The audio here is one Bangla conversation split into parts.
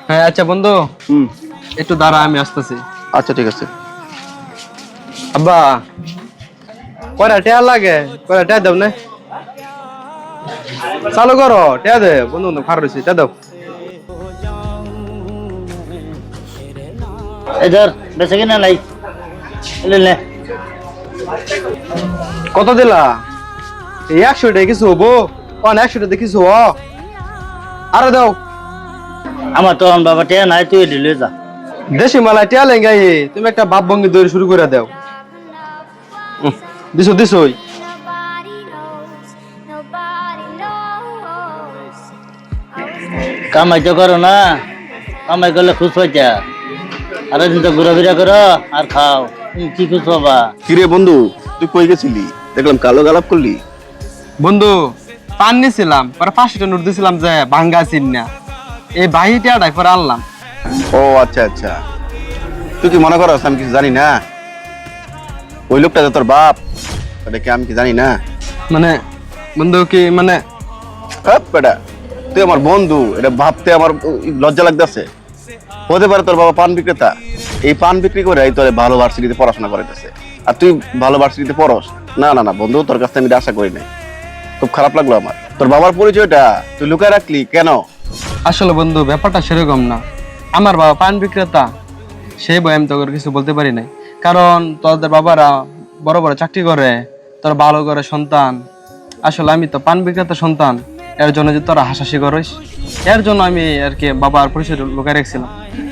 হ্যাঁ আচ্ছা বন্ধু, একটু দাঁড়া, আমি আসতেছি। আচ্ছা ঠিক আছে। আব্বা কয়টা টেয়া লাগে, কয়টা টেয়া দাও না, চালু করো, টেয়া দে বন্ধু, বন্ধু খারাপ রয়েছে, টেয়া দাও। इधर बेचे के ना लाई ले ले কত দিলা? এই 100 টাকা কিছু হবো? 100 টাকা কিছু হ, আরে দাও। আমার তো অন বাবা টিয়া নাই, তুই দিলে যা। দেশি মালাই টেয়া লেঙ্গাই, তুমি একটা বাপ ভঙ্গি দৌড় শুরু করে দাও। দিছো দিছোই। কামাই তো করো না, কামাই করলে খুশ হইতা। আরে দিন তো ঘোরাফেরা করো আর খাও, তুমি কি খুশ হবা? কিরে বন্ধু, তুই কই গেছিলি? দেখলাম কালো গালাপ করলি। বন্ধু পান নিছিলাম, পরে 500 টাকা নোট দিছিলাম যে ভাঙ্গা চিন না, এই বাহিটা পরে আনলাম। ও আচ্ছা আচ্ছা, তুই কি মনে করস আমি কিছু জানি না? ওই লোকটা যে তোর বাপ, ওটাকে আমি কি জানি না? মানে বন্ধু কি মানে? বেটা, তুই আমার বন্ধু, এটা ভাবতে আমার লজ্জা লাগতেছে। হতে পারে তোর বাবা পান বিক্রেতা, এই পান বিক্রি করে এই তোর ভালো ভার্সিটিতে পড়াশোনা করাইতেছে, আর তুই ভালো ভার্সিটিতে পড়স। না না না বন্ধু, তোর কাছ থেকে আমি এটা আশা করি নাই। খুব খারাপ লাগলো আমার। তোর বাবার পরিচয়টা তুই লুকায় রাখলি কেন? আসলে বন্ধু ব্যাপারটা সেরকম না, আমার বাবা পান বিক্রেতা, সেই বই আমি তোকে কিছু বলতে পারি নাই। কারণ তোদের বাবারা বড় বড় চাকরি করে, তোর ভালো করে সন্তান, আসলে আমি তো পান বিক্রেতা সন্তান, এর জন্য যে তোরা হাসাহাসি করিস, এর জন্য আমি আর কি বাবার পরিচয় লুকায় রাখছিলাম।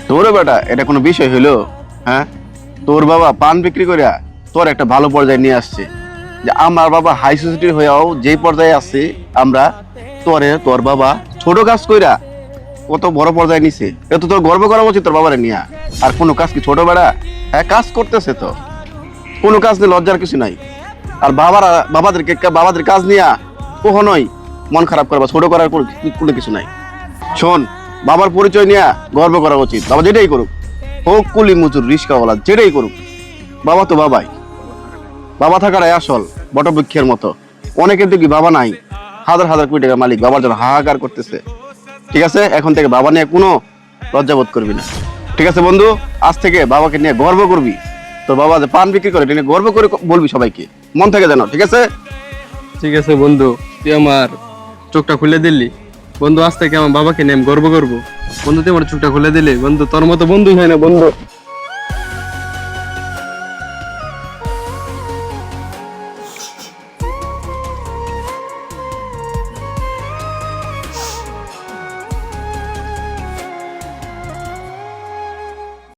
তোর বেটা এটা কোনো বিষয় হইলো? হ্যাঁ, তোর বাবা পান বিক্রি করিয়া তোর একটা ভালো পর্যায়ে নিয়ে আসছে। যে আমার বাবা হাই সোসাইটির হয়েও যেই পর্যায়ে আছে আমরা, তোর বাবা ছোট কাজ কইরা কত বড় পর্যায়ে নিছে। এটা তো তোর গর্ব করা উচিত তোর বাবারে নিয়া। আর কোনো কাজ কি ছোট বেড়া? হ্যাঁ, কাজ করতেছে তো, কোনো কাজ নিয়ে লজ্জার কিছু নাই। আর বাবাদের কাজ নিয়া কখনোই মন খারাপ করবা, ছোট করার কোনো কিছু নাই। শোন, বাবার পরিচয় নিয়ে গর্ব করা উচিত। বাবা যেটাই করুক, হোক কুলি মুচুর রিস্কাওয়ালা, যেটাই করুক, বাবা তো বাবাই। বাবা থাকাটাই আসল, বটবৃক্ষের মতো। অনেকের তো কি বাবা নাই, হাজার হাজার কোটি টাকা মালিক, বাবার জন্য হাহাকার করতেছে। ঠিক আছে, এখন থেকে বাবা নিয়ে কোনো লজ্জাবোধ করবি না। ঠিক আছে বন্ধু, আজ থেকে বাবাকে নিয়ে গর্ব করবি। তোর বাবা যে পান বিক্রি করে এটা নিয়ে গর্ব করে বলবি সবাইকে, মন থেকে জানো। ঠিক আছে? ঠিক আছে বন্ধু, তুই আমার চোখটা খুলে দিলি বন্ধু, আজ থেকে আমার বাবাকে নিয়ে আমি গর্ব করবো। বন্ধু তুই আমার চোখটা খুলে দিলি বন্ধু, তোর মতো বন্ধুই হয় না বন্ধু।